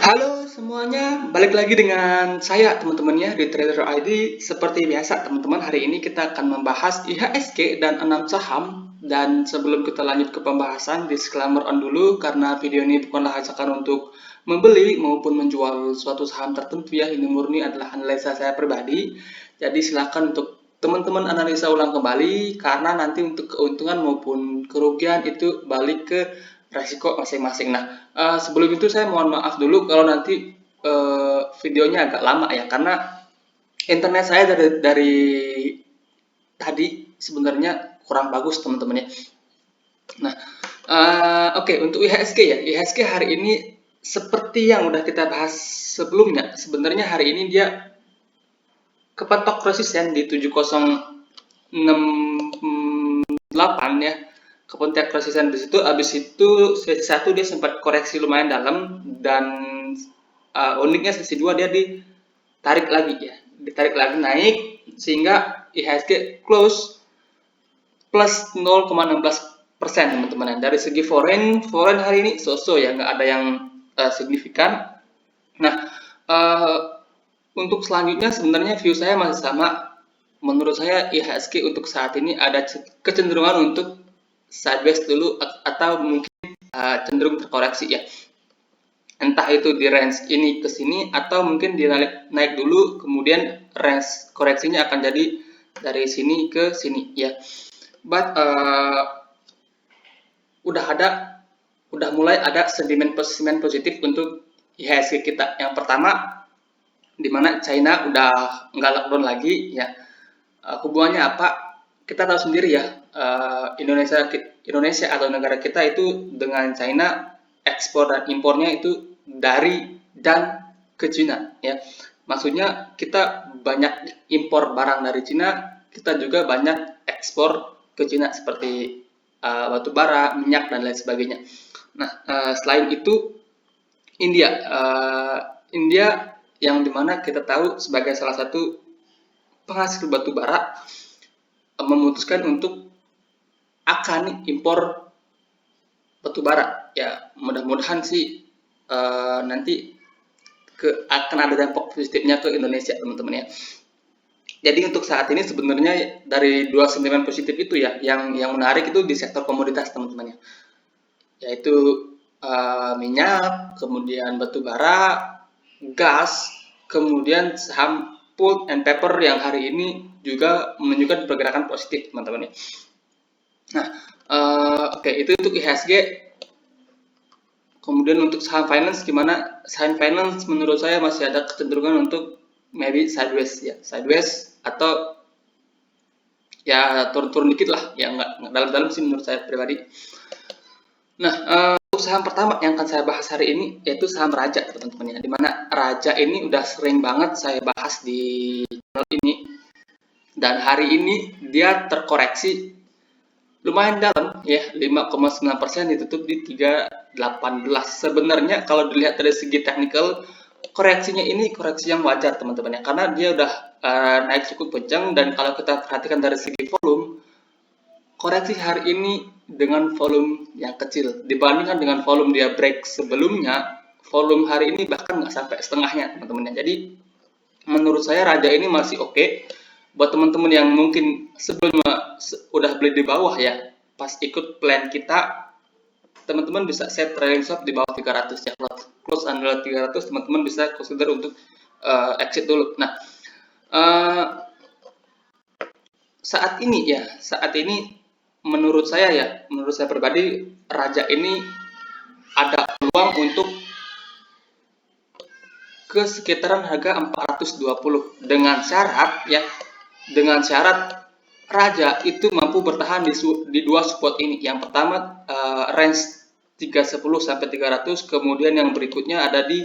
Halo semuanya, balik lagi dengan saya teman-temannya di Trader ID. Seperti biasa teman-teman, hari ini kita akan membahas IHSG dan 6 saham. Dan sebelum kita lanjut ke pembahasan, disclaimer on dulu karena video ini bukanlah ajakan untuk membeli maupun menjual suatu saham tertentu ya. Ini murni adalah analisa saya pribadi. Jadi silakan untuk teman-teman analisa ulang kembali karena nanti untuk keuntungan maupun kerugian itu balik ke resiko masing-masing. Nah, sebelum itu saya mohon maaf dulu kalau nanti videonya agak lama ya, karena internet saya dari tadi sebenarnya kurang bagus teman-teman ya. Nah, oke, untuk IHSG ya, IHSG hari ini seperti yang udah kita bahas sebelumnya, sebenarnya hari ini dia kepatok resisten di 7068 ya, kepentek resisten di situ. Habis itu sesi 1 dia sempat koreksi lumayan dalam, dan uniknya sesi 2 dia ditarik lagi ya, ditarik lagi naik sehingga IHSG close plus 0,16% teman-teman. Dari segi foreign hari ini so-so ya, nggak ada yang signifikan. Nah, untuk selanjutnya sebenarnya view saya masih sama. Menurut saya IHSG untuk saat ini ada kecenderungan untuk sideways dulu atau mungkin cenderung terkoreksi ya. Entah itu di range ini ke sini atau mungkin dia naik dulu kemudian range koreksinya akan jadi dari sini ke sini ya. But udah mulai ada sentimen positif untuk IHSG kita. Yang pertama, di mana China udah nggak lockdown lagi ya. Hubungannya apa? Kita tahu sendiri ya, Indonesia atau negara kita itu dengan China ekspor dan impornya itu dari dan ke Cina ya. Maksudnya kita banyak impor barang dari Cina, kita juga banyak ekspor ke Cina seperti batu bara, minyak dan lain sebagainya. Nah, selain itu India yang dimana kita tahu sebagai salah satu penghasil batu bara memutuskan untuk akan impor batu bara ya. Mudah-mudahan sih nanti akan ada dampak positifnya ke Indonesia teman-teman ya. Jadi untuk saat ini sebenarnya dari dua sentimen positif itu ya, yang menarik itu di sektor komoditas teman-teman ya, yaitu minyak, kemudian batu bara, gas, kemudian saham pulp and paper yang hari ini juga menunjukkan pergerakan positif teman-teman ya. Nah, oke, itu untuk IHSG. Kemudian untuk saham finance gimana? Saham finance menurut saya masih ada kecenderungan untuk maybe sideways ya, sideways atau ya turun-turun dikit lah, ya nggak dalam-dalam sih menurut saya pribadi. Nah, untuk saham pertama yang akan saya bahas hari ini yaitu saham Raja teman-teman ya, dimana Raja ini udah sering banget saya bahas di channel ini, dan hari ini dia terkoreksi lumayan dalam ya, 5,9% ditutup di 318. Sebenarnya kalau dilihat dari segi technical, koreksinya ini koreksi yang wajar teman-teman ya, karena dia udah naik cukup kencang. Dan kalau kita perhatikan dari segi volume, koreksi hari ini dengan volume yang kecil dibandingkan dengan volume dia break sebelumnya. Volume hari ini bahkan nggak sampai setengahnya teman-teman ya. Jadi menurut saya Raja ini masih oke. Buat teman-teman yang mungkin sebelumnya udah beli di bawah ya, pas ikut plan kita, teman-teman bisa set trailing stop di bawah 300 ya. Close under 300 teman-teman bisa consider untuk exit dulu. Nah, saat ini menurut saya pribadi, Raja ini ada peluang untuk ke sekitaran harga 420 dengan syarat ya, dengan syarat Raja itu mampu bertahan di dua support ini. Yang pertama range 310 sampai 300, kemudian yang berikutnya ada di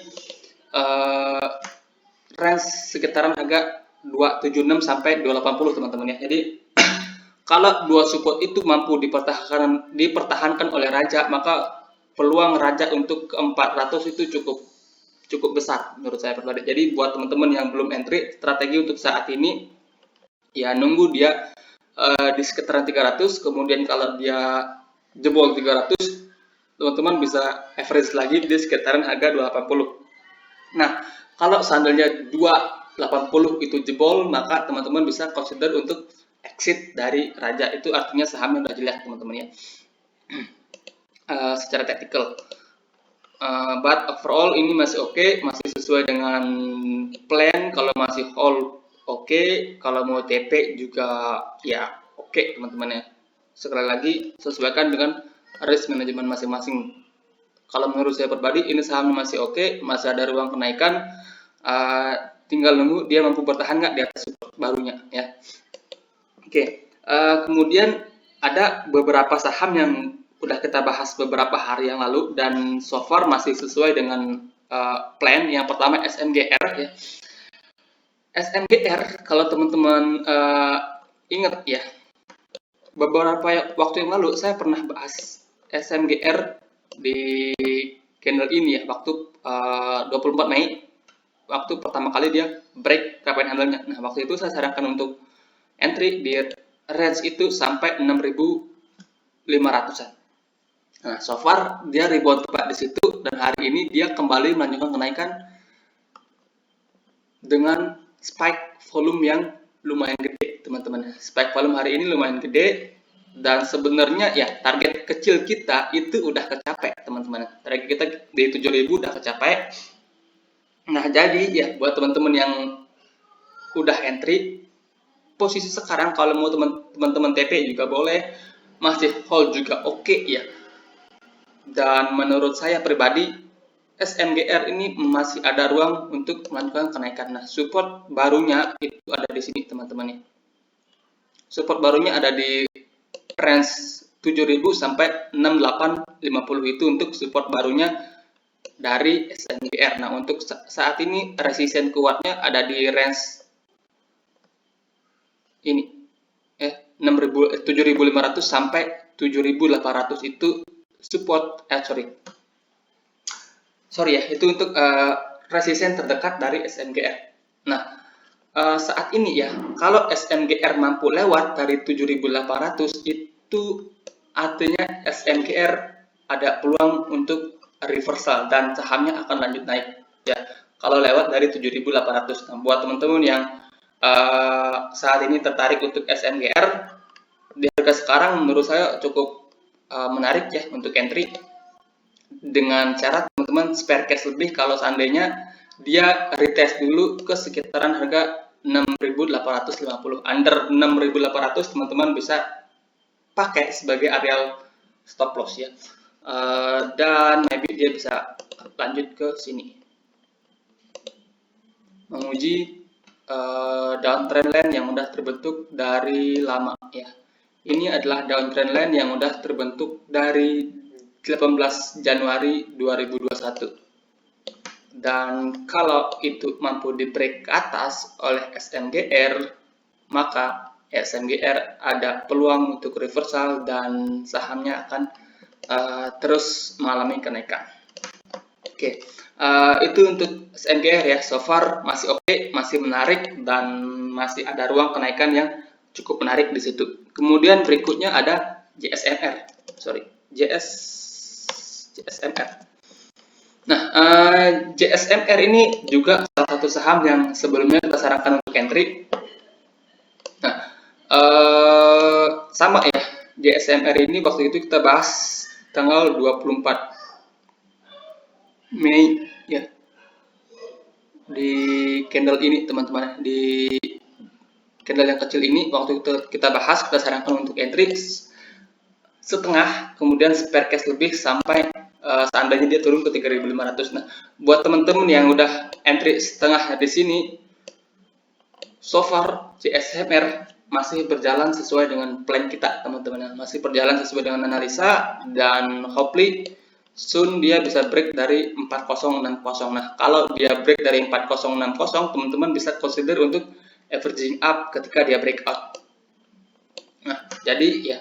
range sekitaran harga 276 sampai 280 teman-teman ya. Jadi kalau dua support itu mampu dipertahankan oleh Raja, maka peluang Raja untuk ke 400 itu cukup besar menurut saya pribadi. Jadi buat teman-teman yang belum entry, strategi untuk saat ini ya nunggu dia di sekitaran 300, kemudian kalau dia jebol 300, teman-teman bisa average lagi di sekitaran harga 280. Nah, kalau seandainya 280 itu jebol, maka teman-teman bisa consider untuk exit dari raja. Itu artinya sahamnya udah jelek, teman-teman ya. Secara taktikal. But overall ini masih oke, masih sesuai dengan plan. Kalau masih hold oke, kalau mau TP juga ya oke, teman-teman ya. Sekali lagi sesuaikan dengan risk management masing-masing. Kalau menurut saya pribadi ini saham masih oke, masih ada ruang kenaikan. Tinggal nunggu dia mampu bertahan nggak di atas support barunya ya. Oke. Kemudian ada beberapa saham yang udah kita bahas beberapa hari yang lalu dan so far masih sesuai dengan plan. Yang pertama SMGR ya. SMGR kalau teman-teman ingat ya, beberapa waktu yang lalu saya pernah bahas SMGR di candle ini ya, waktu 24 Mei, waktu pertama kali dia break kapaian handalnya. Nah, waktu itu saya sarankan untuk entry di range itu sampai 6.500-an. Nah, so far dia rebound tepat di situ dan hari ini dia kembali melanjutkan kenaikan dengan spike volume yang lumayan gede, teman-teman. Spike volume hari ini lumayan gede dan sebenarnya ya target kecil kita itu udah kecapai, teman-teman. Target kita di 7.000 udah kecapai. Nah, jadi ya buat teman-teman yang udah entry, posisi sekarang kalau mau teman-teman TP juga boleh, masih hold juga oke ya. Dan menurut saya pribadi SMGR ini masih ada ruang untuk melakukan kenaikan. Nah, support barunya itu ada di sini, teman-teman ya. Support barunya ada di range 7.000 sampai 6850 itu untuk support barunya dari SMGR. Nah, untuk saat ini resisten kuatnya ada di range ini ya, 7.500 sampai 7.800 itu support sorry ya, itu untuk resisten terdekat dari SMGR. Nah, saat ini ya, kalau SMGR mampu lewat dari 7.800 itu artinya SMGR ada peluang untuk reversal dan sahamnya akan lanjut naik ya. Kalau lewat dari 7.800. Nah, buat teman-teman yang saat ini tertarik untuk SMGR di harga sekarang menurut saya cukup menarik ya untuk entry dengan cara teman-teman spare cash lebih kalau seandainya dia retest dulu ke sekitaran harga 6.850. Under 6.800 teman-teman bisa pakai sebagai area stop loss ya. Dan maybe dia bisa lanjut ke sini menguji downtrend line yang udah terbentuk dari lama ya. Ini adalah downtrend line yang udah terbentuk dari 18 Januari 2021. Dan kalau itu mampu di break ke atas oleh SMGR, maka SMGR ada peluang untuk reversal dan sahamnya akan terus mengalami kenaikan. Oke, itu untuk SMGR ya. So far masih oke, masih menarik dan masih ada ruang kenaikan yang cukup menarik di situ. Kemudian berikutnya ada JSMR. Nah, JSMR ini juga salah satu saham yang sebelumnya kita sarankan untuk entry. Nah, sama ya, JSMR ini waktu itu kita bahas tanggal 24 Mei ya, di candle ini teman-teman, di candle yang kecil ini waktu itu kita bahas, kita sarankan untuk entry setengah, kemudian spare cash lebih sampai seandainya dia turun ke 3.500. Nah, buat teman-teman yang udah entry setengah di sini, so far JSMR masih berjalan sesuai dengan plan kita, teman-teman. Masih berjalan sesuai dengan analisa dan hopefully soon dia bisa break dari 4060. Nah, kalau dia break dari 4060, teman-teman bisa consider untuk averaging up ketika dia breakout. Nah, jadi ya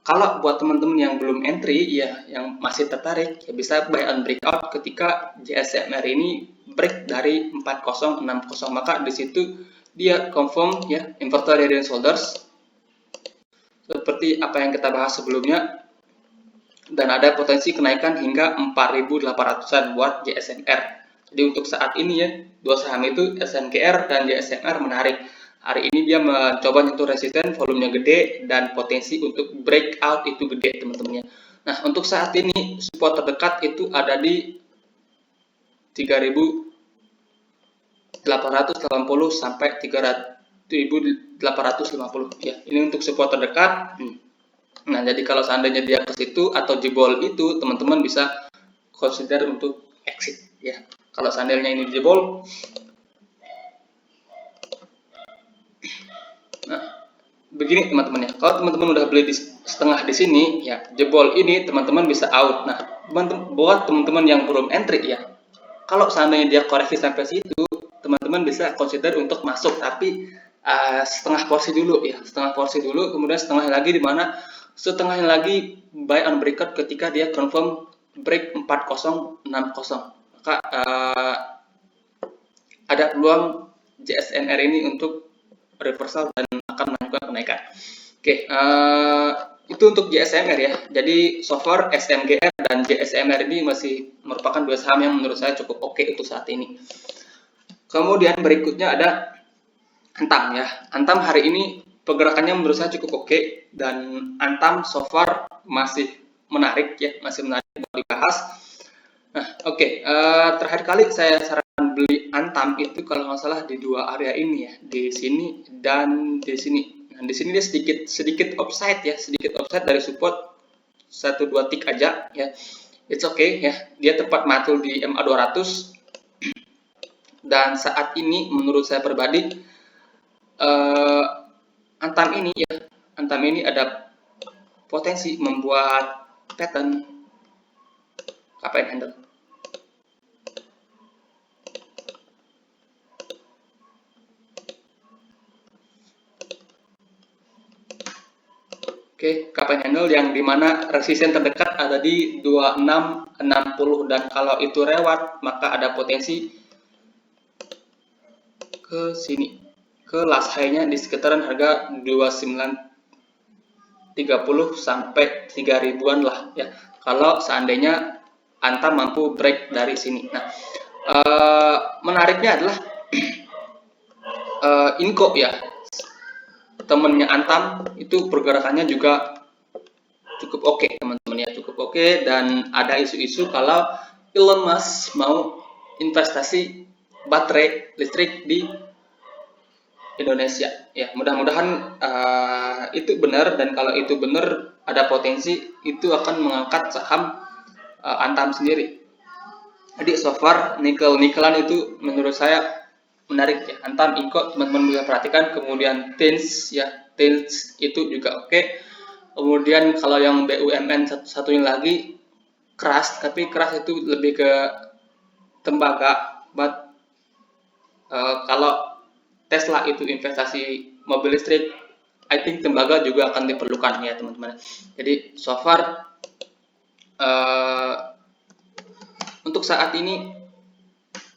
kalau buat teman-teman yang belum entry ya, yang masih tertarik ya bisa buy on breakout ketika JSMR ini break dari 4060, maka di situ dia confirm ya inverted head and shoulders seperti apa yang kita bahas sebelumnya, dan ada potensi kenaikan hingga 4.800-an buat JSMR. Jadi untuk saat ini ya, dua saham itu SMGR dan JSMR menarik. Hari ini dia mencoba nyentuh resisten, volumenya gede, dan potensi untuk breakout itu gede teman-teman ya. Nah untuk saat ini support terdekat itu ada di 3.880 sampai 3.850 ya. Ini untuk support terdekat. Nah jadi kalau seandainya dia ke situ atau jebol itu, teman-teman bisa consider untuk exit ya. Kalau seandainya ini jebol, nah begini teman-teman ya. Kalau teman-teman udah beli di setengah di sini ya, jebol ini teman-teman bisa out. Nah buat teman-teman yang belum entry ya, kalau seandainya dia koreksi sampai situ, teman-teman bisa consider untuk masuk, tapi setengah porsi dulu ya, setengah porsi dulu, kemudian setengah lagi di mana setengahnya lagi buy on breakout ketika dia confirm break 4060, maka ada peluang JSMR ini untuk reversal dan akan melanjutkan kenaikan. Oke, itu untuk JSMR ya. Jadi so far SMGR dan JSMR ini masih merupakan dua saham yang menurut saya cukup oke untuk saat ini. Kemudian berikutnya ada Antam ya. Antam hari ini pergerakannya menurut saya cukup oke, dan Antam so far masih menarik ya, masih menarik buat dibahas. Nah, oke, terakhir kali saya sarankan beli Antam itu kalau nggak salah di dua area ini ya, di sini dan di sini. Nah, di sini dia sedikit offside ya, sedikit offside dari support 1-2 tick aja ya. It's okay ya. Dia tepat matul di MA 200, dan saat ini menurut saya pribadi Antam ini ada potensi membuat pattern cup and handle. Oke, cup and handle yang dimana resisten terdekat ada di 2660, dan kalau itu lewat maka ada potensi ke sini, ke last high-nya di sekitaran harga 2930 sampai 3000-an lah ya. Kalau seandainya Antam mampu break dari sini. Nah, menariknya adalah Inco ya, temennya Antam itu pergerakannya juga cukup oke teman-teman ya, cukup oke, dan ada isu-isu kalau Elon Musk mau investasi baterai listrik di Indonesia ya. Mudah-mudahan itu benar, dan kalau itu benar ada potensi itu akan mengangkat saham Antam sendiri. Jadi so far nikel-nikelan itu menurut saya menarik ya. Antam, Inco teman-teman bisa perhatikan. Kemudian Tins ya, Tins itu juga oke. Kemudian kalau yang BUMN satunya lagi keras, tapi keras itu lebih ke tembaga. But kalau Tesla itu investasi mobil listrik, I think tembaga juga akan diperlukan ya teman-teman. Jadi so far untuk saat ini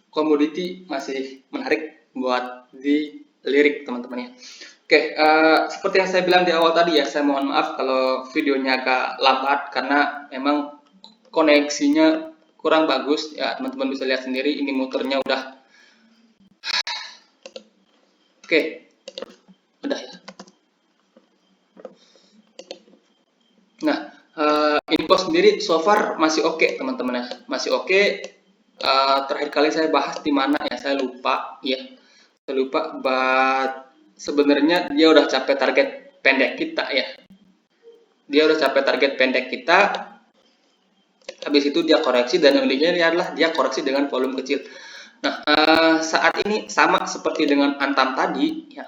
komoditi masih menarik buat dilirik teman-teman ya. Oke, seperti yang saya bilang di awal tadi ya, saya mohon maaf kalau videonya agak lambat karena memang koneksinya kurang bagus ya. Teman-teman bisa lihat sendiri, ini muternya udah. Oke, udah ya. Nah, Inco sendiri so far masih oke teman-teman ya, masih oke. Terakhir kali saya bahas di mana ya, saya lupa ya, but sebenarnya dia udah capai target pendek kita ya, habis itu dia koreksi, dan uniknya adalah dia koreksi dengan volume kecil. Nah, saat ini sama seperti dengan Antam tadi ya,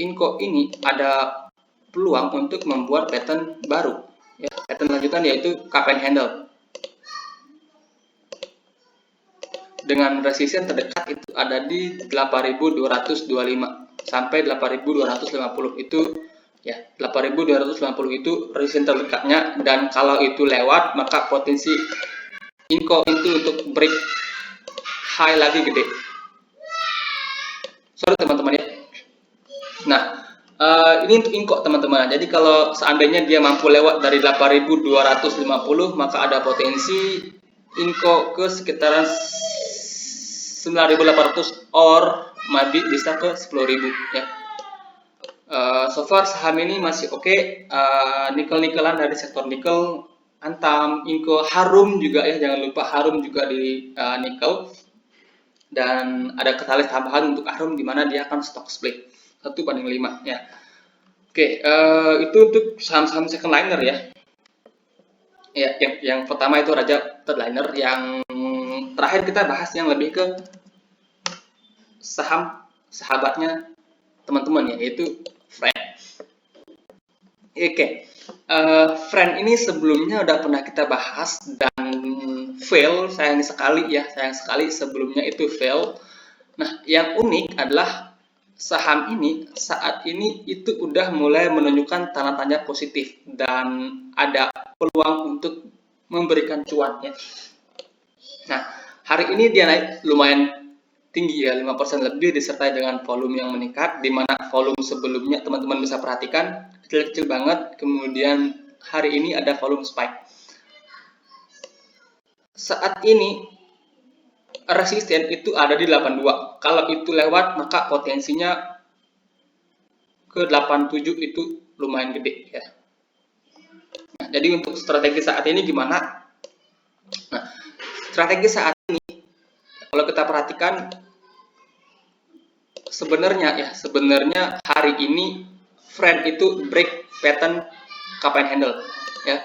Inco ini ada peluang untuk membuat pattern baru ya, pattern lanjutan, yaitu cup and handle dengan resisten terdekat itu ada di 8.225 sampai 8.250 itu ya. 8.250 itu resisten terdekatnya, dan kalau itu lewat maka potensi Inco itu untuk break high lagi gede. Sorry teman-teman ya. Nah, ini untuk Inco teman-teman. Jadi kalau seandainya dia mampu lewat dari 8.250, maka ada potensi Inco ke sekitaran 9.800 or maybe bisa ke 10.000 ya. So far saham ini masih oke. Nikel-nikelan dari sektor nikel, Antam, Inco, Harum juga ya, jangan lupa Harum juga di nikel. Dan ada katalis tambahan untuk Harum di mana dia akan stock split 1/5 ya. Oke, itu untuk saham-saham second liner ya. Ya, yang pertama itu Raja third liner. Yang terakhir kita bahas yang lebih ke saham sahabatnya teman-teman ya, yaitu Friend. Oke, Friend ini sebelumnya udah pernah kita bahas dan fail, sayang sekali sebelumnya itu fail. Nah, yang unik adalah saham ini saat ini itu udah mulai menunjukkan tanda-tanda positif dan ada peluang untuk memberikan cuan ya. Nah, hari ini dia naik lumayan tinggi ya, 5% lebih disertai dengan volume yang meningkat, di mana volume sebelumnya teman-teman bisa perhatikan kecil-kecil banget, kemudian hari ini ada volume spike. Saat ini resisten itu ada di 82. Kalau itu lewat maka potensinya ke 87 itu lumayan gede ya. Nah, jadi untuk strategi saat ini gimana? Nah, strategi saat ini kalau kita perhatikan sebenarnya hari ini Friend itu break pattern cup and handle ya.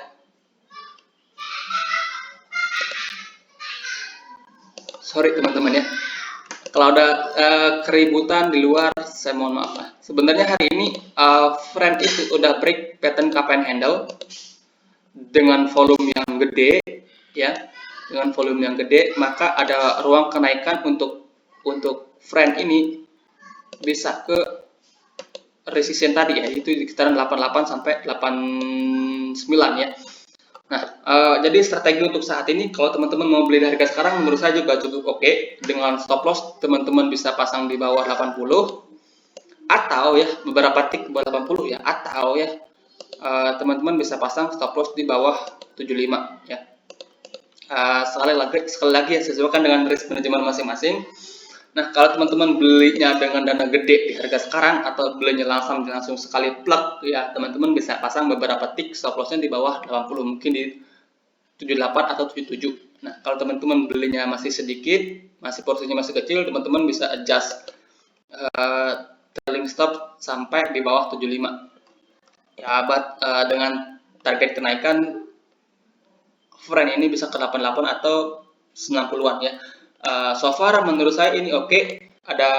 Sorry teman-teman ya, kalau ada keributan di luar saya mohon maaf lah. Sebenarnya hari ini Friend itu udah break pattern cup and handle dengan volume yang gede ya, dengan volume yang gede, maka ada ruang kenaikan untuk Friend ini bisa ke resisten tadi ya, itu di kisaran 88 sampai 89 ya. Nah, jadi strategi untuk saat ini kalau teman-teman mau beli dari harga sekarang menurut saya juga cukup oke. Dengan stop loss teman-teman bisa pasang di bawah 80 atau ya beberapa tik bawah 80 ya, atau ya teman-teman bisa pasang stop loss di bawah 75 ya. Sekali lagi ya, sesuaikan dengan risk manajemen masing-masing. Nah, kalau teman-teman belinya dengan dana gede di harga sekarang atau belinya langsung sekali plug ya, teman-teman bisa pasang beberapa tik stop lossnya di bawah 80, mungkin di 78 atau 77. Nah, kalau teman-teman belinya masih sedikit, masih porsinya masih kecil, teman-teman bisa adjust trailing stop sampai di bawah 75. Ya, dengan target kenaikan Friend ini bisa ke 88 atau 90-an ya. So far menurut saya ini oke. Ada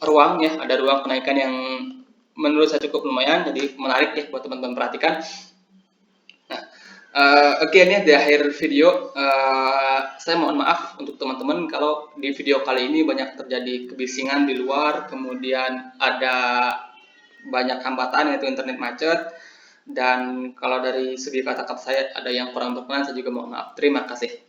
ruang ya, ada ruang kenaikan yang menurut saya cukup lumayan, jadi menarik ya buat teman-teman perhatikan. Nah, again ya di akhir video saya mohon maaf untuk teman-teman kalau di video kali ini banyak terjadi kebisingan di luar, kemudian ada banyak hambatan yaitu internet macet, dan kalau dari segi kata-kata saya ada yang kurang berkenan, saya juga mohon maaf. Terima kasih.